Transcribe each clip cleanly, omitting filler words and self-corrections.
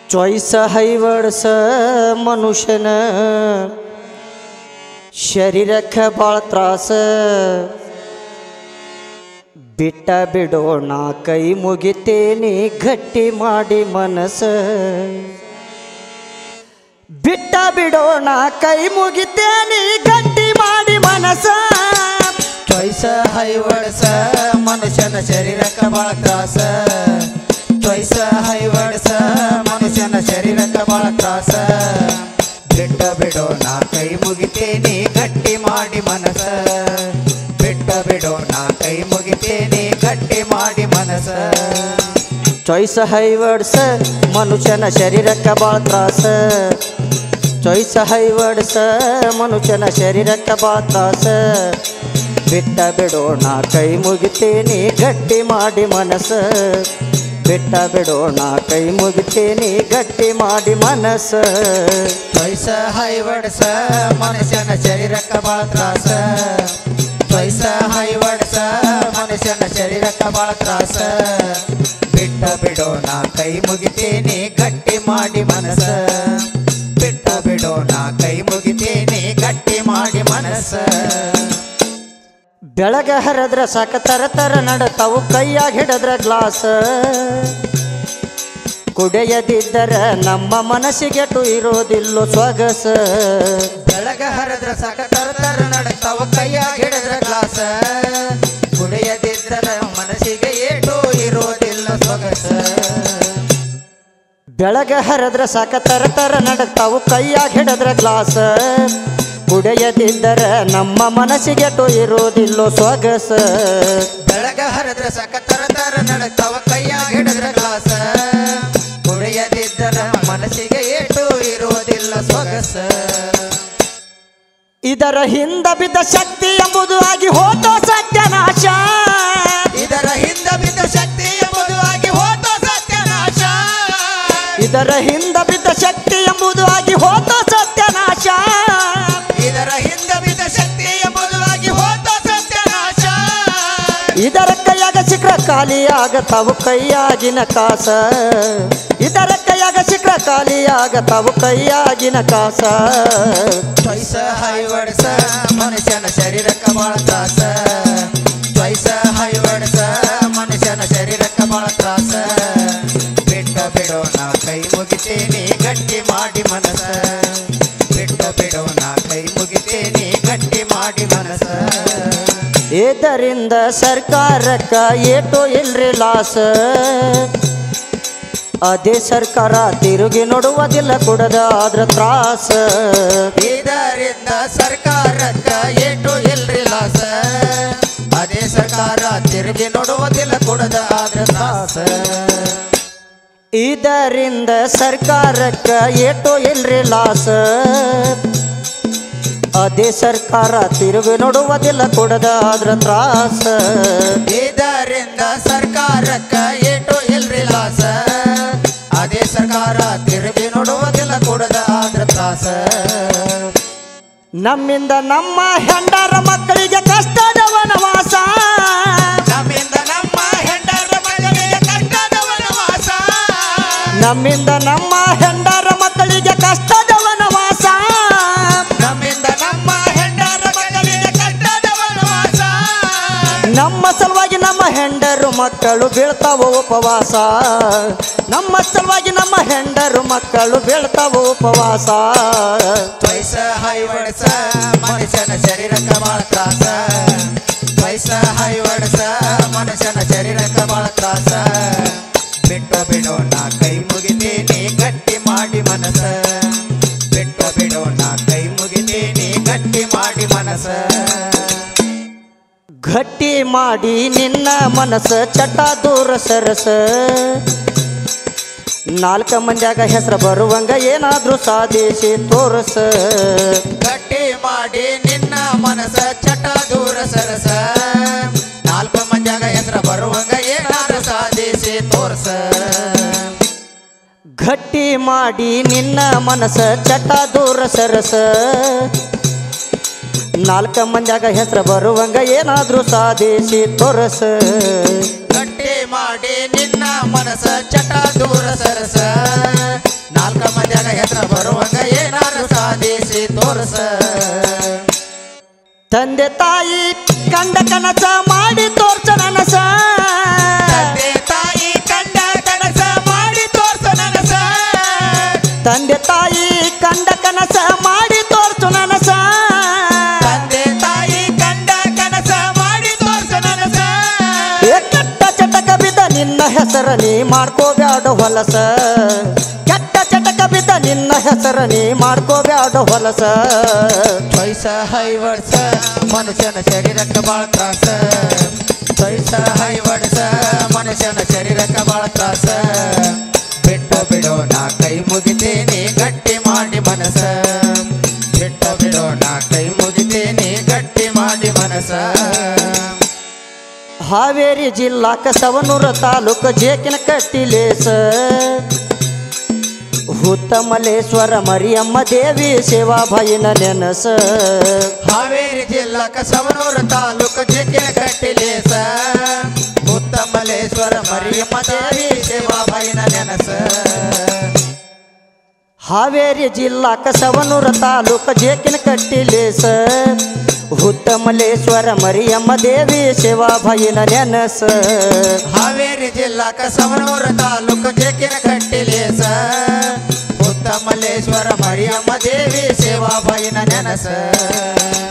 choice हೈವಡ್ಸ ಮನುಷ್ಯನ ಶರೀರಕ್ಕೆ ಬಾಳ ತ್ರಾಸ ಬಿಟ್ಟ ಬಿಡೋಣ ಕೈ ಮುಗಿತೇನೆ ಗಟ್ಟಿ ಮಾಡಿ ಮನಸ ಬಿಟ್ಟ ಬಿಡೋಣ ಕೈ ಮುಗಿತೇನೆ ಗಟ್ಟಿ ಮಾಡಿ ಮನಸ ಚॉईस ಹೈವಡ್ಸ ಮನುಷ್ಯನ ಶರೀರಕ್ಕೆ ಬಾಳ ತ್ರಾಸ चॉईस ಹೈವಡ್ಸ ಮನುಷ್ಯನ ಶರೀರಕ್ಕೆ ಬಾಳ ತ್ರಾಸ ಬಿಟ್ಟ ಬಿಡೋಣ ಕೈ ಮುಗಿತೇನೆ ಗಟ್ಟಿ ಮಾಡಿ ಮನಸ ಬಿಟ್ಟ ಬಿಡೋಣ ಕೈ ಮುಗಿತೇನೆ ಗಟ್ಟಿ ಮಾಡಿ ಮನಸ चॉईस ಹೈವಡ್ಸ ಮನುಷ್ಯನ ಶರೀರಕ್ಕೆ ಬಾಳ ತ್ರಾಸ चॉईस ಹೈವಡ್ಸ ಮನುಷ್ಯನ ಶರೀರಕ್ಕೆ ಬಾಳ ತ್ರಾಸ ಬಿಟ್ಟ ಬಿಡೋಣ ಕೈ ಮುಗಿತೇನೆ ಗಟ್ಟಿ ಮಾಡಿ ಮನಸ ಬಿಟ್ಟ ಬಿಡೋಣ ಕೈ ಮುಗಿತೇನೆ ಗಟ್ಟಿ ಮಾಡಿ ಮನಸ चॉईस ಹೈವಡ್ಸ ಮನುಷ್ಯನ ಶರೀರಕ್ಕೆ ಬಾಳ ತ್ರಾಸ चॉईस ಹೈವಡ್ಸ ಮನುಷ್ಯನ ಶರೀರಕ್ಕೆ ಬಾಳ ತ್ರಾಸ ಬಿಟ್ಟ ಬಿಡೋಣ ಕೈ ಮುಗಿತೇನೆ ಗಟ್ಟಿ ಮಾಡಿ ಮನಸ ಬಿಟ್ಟ ಬಿಡೋಣ ಕೈ ಮುಗಿತೇನೆ ಗಟ್ಟಿ ಮಾಡಿ ಮನಸ ಬೆಳಗ ಹರದ್ರ ಸಾಕ ತರ ತರ ನಡತಾವು ಕೈಯಾಗ ಹಿಡದ್ರ ಗ್ಲಾಸ್ ಕುಡಿಯದಿದ್ದರ ನಮ್ಮ ಮನಸ್ಸಿಗೆಟು ಇರೋದಿಲ್ಲೋ ಸೊಗಸ ಬೆಳಗ ಹರದ್ರ ಸಾಕ ತರ ತರ ನಡತಾವ ಕೈಯಾಗ ಹಿಡದ್ರ ಗ್ಲಾಸ್ ಕುಡಿಯದಿದ್ದರ ಮನಸ್ಸಿಗೆ ಏಟು ಇರೋದಿಲ್ಲ ಸೊಗಸ ಬೆಳಗ ಹರದ್ರ ಸಾಕ ತರ ತರ ನಡತಾವು ಕೈಯಾಗ ಹಿಡದ್ರ ಗ್ಲಾಸ್ ಕುಡಿಯದಿದ್ದರ ನಮ್ಮ ಮನಸ್ಸಿಗೆಟು ಇರೋದಿಲ್ಲೋ ಸೊಗಸ ಬೆಳಗ ಹರದ್ರ ಸಾಕ ತರ ತರ ನಡತಾವ ಕೈಯಾಗ ಹಿಡದ್ರ ಗ್ಲಾಸ್ ಕುಡಿಯದಿದ್ದರ ಮನಸ್ಸಿಗೆ ಏಟು ಇರೋದಿಲ್ಲ ಸೊಗಸ ಇದರ ಹಿಂದ ಬಿದ್ದ ಶಕ್ತಿ ಎಂಬುದು ಆಗಿ ಹೋತೋ ಸತ್ಯನಾಶ ಇದರ ಹಿಂದ ಬಿದ್ದ ಶಕ್ತಿ ಎಂಬುದು ಆಗಿ ಹೋತೋ ಸತ್ಯನಾಶ ಇದರ ಹಿಂದ ಬಿದ್ದ ಶಕ್ತಿ ಎಂಬುದು ಆಗಿ ಹೋತೋ ಸತ್ಯನಾಶ ಇದರ ಹಿಂದ ಬಿದ್ದ ಶಕ್ತಿ ಎಂಬುದು ಆಗಿ ಹೋತೋ ಸತ್ಯನಾಶ ಇದರ ಕೈಯಾಗ ಸಿಕ್ರ ಖಾಲಿಯಾಗತಾವು ಕೈಯಾಗಿನ ಕಾಸ ಇದರ ಕೈಯಾಗ ಸಿಕ್ರ ಖಾಲಿಯಾಗತಾವು ಕೈಯಾಗಿನ ಕಾಸ चॉईस ಹೈವಡ್ಸ ಮನುಷ್ಯನ ಶರೀರಕ್ಕೆ ಬಾಳ ತ್ರಾಸ चॉईस ಹೈವಡ್ಸ ಮನುಷ್ಯನ ಶರೀರಕ್ಕೆ ಬಾಳ ತ್ರಾಸ ಬಿಟ್ಟ ಬಿಡೋಣ ಕೈ ಮುಗಿತೇನೆ ಗಟ್ಟಿ ಮಾಡಿ ಮನಸ ಬಿಟ್ಟ ಬಿಡೋಣ ಕೈ ಮುಗಿತೇನೆ ಗಟ್ಟಿ ಮಾಡಿ ಮನಸ ಇದರಿಂದ ಸರ್ಕಾರಕ್ಕ ಏಟೋ ಇಲ್ರಿ ಲಾಸ ಅದೇ ಸರ್ಕಾರ ತಿರುಗಿ ನೋಡುವುದಿಲ್ಲ ಕುಡದ ಆದ್ರ ತ್ರಾಸ ಇದರಿಂದ ಸರ್ಕಾರಕ್ಕ ಏಟು ಇಲ್ರಿ ಲಾಸ ಅದೇ ಸರ್ಕಾರ ತಿರುಗಿ ನೋಡುವುದಿಲ್ಲ ಕುಡದ ಆದ್ರ ತ್ರಾಸ ಇದರಿಂದ ಸರ್ಕಾರಕ್ಕ ಏಟೋ ಇಲ್ರಿ ಲಾಸ ಅದೇ ಸರ್ಕಾರ ತಿರುಗಿ ನೋಡುವುದಿಲ್ಲ ಕುಡದ ಆದ್ರ ತ್ರಾಸ ಇದರಿಂದ ಸರ್ಕಾರಕ್ಕ ಏಟು ಇಲ್ರಿ ಲಾಸ ಅದೇ ಸರ್ಕಾರ ತಿರುಗಿ ನೋಡುವುದಿಲ್ಲ ಕುಡದ ಆದ್ರ ತ್ರಾಸ ನಮ್ಮಿಂದ ನಮ್ಮ ಹೆಂಡರ ಮಕ್ಕಳಿಗೆ ಕಷ್ಟದ ವನವಾಸ ನಮ್ಮಿಂದ ನಮ್ಮ ಹೆಂಡರ ಮಕ್ಕಳಿಗೆ ಕಷ್ಟದ ವನವಾಸ ನಮ್ಮಿಂದ ನಮ್ಮ ಹೆಂಡರ ಮಕ್ಕಳಿಗೆ ಕಷ್ಟದ ವನವಾಸ ನಮ್ಮಿಂದ ನಮ್ಮ ಹೆಂಡರ ಮಕ್ಕಳಿಗೆ ಕಷ್ಟದ ವನವಾಸ ನಮ್ಮ ಸಲುವಾಗಿ ನಮ್ಮ ಹೆಂಡರು ಮಕ್ಕಳು ಬೀಳ್ತಾವ ಉಪವಾಸ ನಮ್ಮ ಸಲುವಾಗಿ ನಮ್ಮ ಹೆಂಡರು ಮಕ್ಕಳು ಬೀಳ್ತಾವ ಉಪವಾಸ चॉईस ಹೈವಡ್ಸ ಮನುಷ್ಯನ ಶರೀರಕ್ಕೆ ಬಾಳ ತ್ರಾಸ चॉईस ಹೈವಡ್ಸ ಮನುಷ್ಯನ ಶರೀರಕ್ಕೆ ಬಾಳ ತ್ರಾಸ ಬಿಟ್ಟು ಬಿಡೋಣ ಕೈ ಮುಗಿತೇನೆ ಗಟ್ಟಿ ಮಾಡಿ ಮನಸ ಮಾಡಿ ನಿನ್ನ ಮನಸ್ಸ ಚಟ ದೂರ ಸರಸ ನಾಲ್ಕ ಮಂದ್ಯಾಗ ಹೆಸರು ಬರುವಂಗ ಏನಾದ್ರೂ ಸಾಧಿಸಿ ತೋರಸ ಗಟ್ಟಿ ಮಾಡಿ ನಿನ್ನ ಮನಸ್ಸ ಚಟ ದೂರ ಸರಸ ನಾಲ್ಕು ಮಂದ್ಯಾಗ ಹೆಸರ ಬರುವಂಗ ಏನಾದ್ರು ಸಾಧಿಸಿ ತೋರ್ಸ ಗಟ್ಟಿ ಮಾಡಿ ನಿನ್ನ ಮನಸ್ಸ ಚಟ ದೂರ ಸರಸ ನಾಲ್ಕ ಮಂದ್ಯಾಗ ಹೆಸರು ಬರುವಂಗ ಏನಾದ್ರೂ ಸಾಧಿಸಿ ತೋರಸ ಗಟ್ಟಿ ಮಾಡಿ ನಿನ್ನ ಮನಸ್ಸ ಚಟ ದೂರ ಸರಸ ನಾಲ್ಕು ಮಂದ್ಯಾಗ ಹೆಸರ ಬರುವಂಗ ಏನಾದ್ರು ಸಾಧಿಸಿ ತೋರ್ಸ ತಂದೆ ತಾಯಿ ಕಂಡ ಕನಸ ಮಾಡಿ ತೋರ್ಸ ನನಸ ತಂದೆ ತಾಯಿ ಕಂಡ ಕನಸ ಮಾಡಿ ತೋರ್ಸ ನನಸ ತಂದೆ ತಾಯಿ ಕಂಡ ಕನಸ ಮಾಡಿ ತೋರ್ಸು ನನಸ ತಂದೆ ತಾಯಿ ಕಂಡ ಕನಸ ಮಾಡಿ ತೋರ್ಸ ನನಸ ಏ ಕೆಟ್ಟ ಚಟಕ ಬಿದ್ದ ನಿನ್ನ ಹೆಸರ ನೀ ಮಾಡ್ಕೋಬ್ಯಾಡ ಹೊಲಸ ಕೆಟ್ಟ ಚಟಕ ಬಿದ್ದ ನಿನ್ನ ಹೆಸರ ನೀ ಮಾಡ್ಕೋಬ್ಯಾಡ ಹೊಲಸ ಪೈಸ ಹೈವಡ್ಸ ಮನುಷ್ಯನ ಶರೀರಕ್ಕೆ ಬಾಳ ತ್ರಾಸ ಪೈಸ ಹೈವಡ್ಸ ಮನುಷ್ಯನ ಶರೀರಕ್ಕೆ ಬಾಳ ತ್ರಾಸ ಬಿಟ್ಟು ಬಿಡೋ ನಾ ಕೈ ಮುಗಿತೇನೆ ಗಟ್ಟಿ ಮಾಡಿ ಮನಸ ಬಿಟ್ಟು ಬಿಡೋ ನಾ ಕೈ ಮುಗಿತೇನೆ ಗಟ್ಟಿ ಮಾಡಿ ಮನಸ ಹಾವೇರಿ ಜಿಲ್ಲಾ ಕಸವನೂರ ತಾಲೂಕು ಜೇಕಿನ ಕಟ್ಟಿಲೇಸ ಹುತ್ತಮಲೇಶ್ವರ ಮರಿಯಮ್ಮ ದೇವಿ ಸೇವಾಬಾಯಿನ ನೆನಸ ಹಾವೇರಿ ಜಿಲ್ಲಾ ಕಸವನೂರ ತಾಲೂಕು ಜೆಕ್ಕಿನ ಕಟ್ಟಿಲೇಸ ಉತ್ತಮಲೇಶ್ವರ ಮರಿಯಮ್ಮ ದೇವಿ ಸೇವಾಬಾಯಿನ ನೆನಸ ಹಾವೇರಿ ಜಿಲ್ಲಾ ಕಸವನೂರ ತಾಲೂಕು ಜೇಕಿನ ಕಟ್ಟಿಲೇಸ ಹುತ್ತಮಲೇಶ್ವರ ಮರಿಯಮ್ಮ ದೇವಿ ಸೇವಾಬಾಯಿನ ನೆನಸ ಹಾವೇರಿ ಜಿಲ್ಲಾ ಕಸವನೂರ ತಾಲೂಕು ಜೆಕ್ಕಿನ ಕಟ್ಟಿಲೇಸ ಉತ್ತಮಲೇಶ್ವರ ಮರಿಯಮ್ಮ ದೇವಿ ಸೇವಾಬಾಯಿನ ನೆನಸ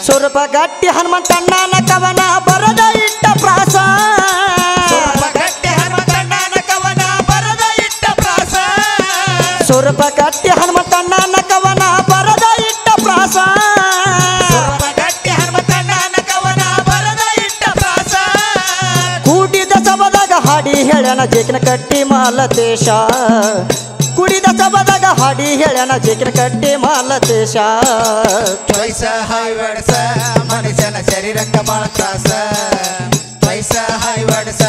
ಸುರಪ ಗಟ್ಟಿ ಹನುಮಂತಣ್ಣನ ಕವನ ಬರದ ಇಟ್ಟ ಪ್ರಾಸ ಗಟ್ಟಿ ಹನುಮಂತಣ್ಣನ ಕವನ ಬರದ ಇಟ್ಟ ಪ್ರಾಸ ಸುರಪ ಗಟ್ಟಿ ಹನುಮಂತಣ್ಣನ ಕವನ ಬರದ ಇಟ್ಟ ಪ್ರಾಸ ಗಟ್ಟಿ ಹನುಮಂತಣ್ಣನ ಕವನ ಬರದ ಇಟ್ಟ ಪ್ರಾಸ ಕೂಡಿದ ಸಭದಾಗ ಹಾಡಿ ಹೇಳನ ಜೇಕಿನ ಕಟ್ಟಿ ಮಾಲತೇಶ ಕುಡಿದ ಸಭದಾಗ ಹಾಡಿ ಹೇಳನ ಜೇಕಿನ ಕಟ್ಟಿ ಮಾಲತೇಶ ಪೈಸ ಹೈವಡ್ಸ ಮನುಷ್ಯನ ಶರೀರಕ್ಕೆ ಬಾಳ ತ್ರಾಸ ಪೈಸ ಹೈವಡ್ಸ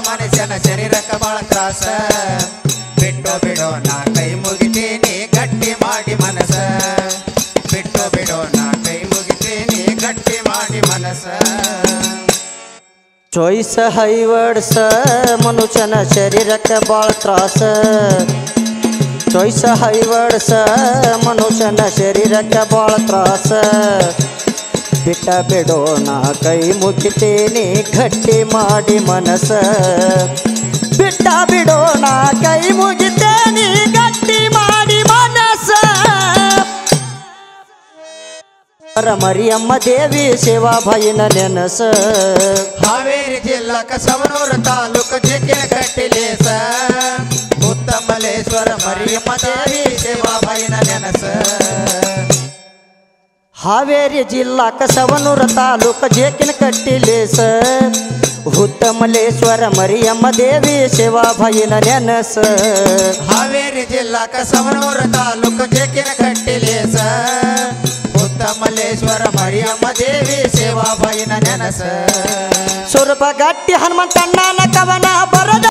ಮನುಷ್ಯನ ಶರೀರಕ್ಕೆ ಬಾಳ ತ್ರಾಸ ಬಿಟ್ಟು ಬಿಡೋ ನಾ ಕೈ ಮುಗಿತೀನಿ ಗಟ್ಟಿ ಮಾಡಿ ಮನಸ ಬಿಟ್ಟು ಬಿಡೋ ನಾ ಕೈ ಮುಗಿತೀನಿ ಗಟ್ಟಿ ಮಾಡಿ ಮನಸ ಚೋಯ್ಸ ಹೈವಡ್ಸ ಮನುಷ್ಯನ ಶರೀರಕ್ಕೆ ಬಾಳ ತ್ರಾಸ ಚೋಯ್ಸ ಹೈವಡ್ಸ ಮನುಷ್ಯನ ಶರೀರಕ್ಕೆ ಬಾಳ ತ್ರಾಸ ಬಿಟ್ಟ ಬಿಡೋಣ ಕೈ ಮುಗಿತೇನೆ ಗಟ್ಟಿ ಮಾಡಿ ಮನಸ ಬಿಟ್ಟ ಬಿಡೋಣ ಕೈ ಮುಗಿತೇನೆ ಗಟ್ಟಿ ಮಾಡಿ ಮನಸ ಮರಿಯಮ್ಮ ದೇವಿ ಸೇವಾಬಾಯಿನ ನೆನಸ ಹಾವೇರಿ ಜಿಲ್ಲಾ ಕಸವನೂರ ತಾಲೂಕು ಜೆಕ್ಕಿನ ಕಟ್ಟಿಲೇಸ ಉತ್ತಮಲೇಶ್ವರ ಮರಿಯಮ್ಮ ದೇವಿ ಸೇವಾಬಾಯಿನ ನೆನಸ ಹಾವೇರಿ ಜಿಲ್ಲಾ ಕಸವನೂರ ತಾಲೂಕು ಜೇಕಿನ ಕಟ್ಟಿಲೇಸ ಹುತ್ತಮಲೇಶ್ವರ ಮರಿಯಮ್ಮ ದೇವಿ ಸೇವಾಬಾಯಿನ ನೆನಸ ಹಾವೇರಿ ಜಿಲ್ಲಾ ಕಸವನೂರ ತಾಲೂಕು ಜೆಕ್ಕಿನ ಕಟ್ಟಿಲೇಸ ಉತ್ತಮಲೇಶ್ವರ ಮರಿಯಮ್ಮ ದೇವಿ ಸೇವಾಬಾಯಿನ ನೆನಸ ಸುರಪ ಗಟ್ಟಿ ಹನುಮಂತಣ್ಣನ ಕವನ ಬರದ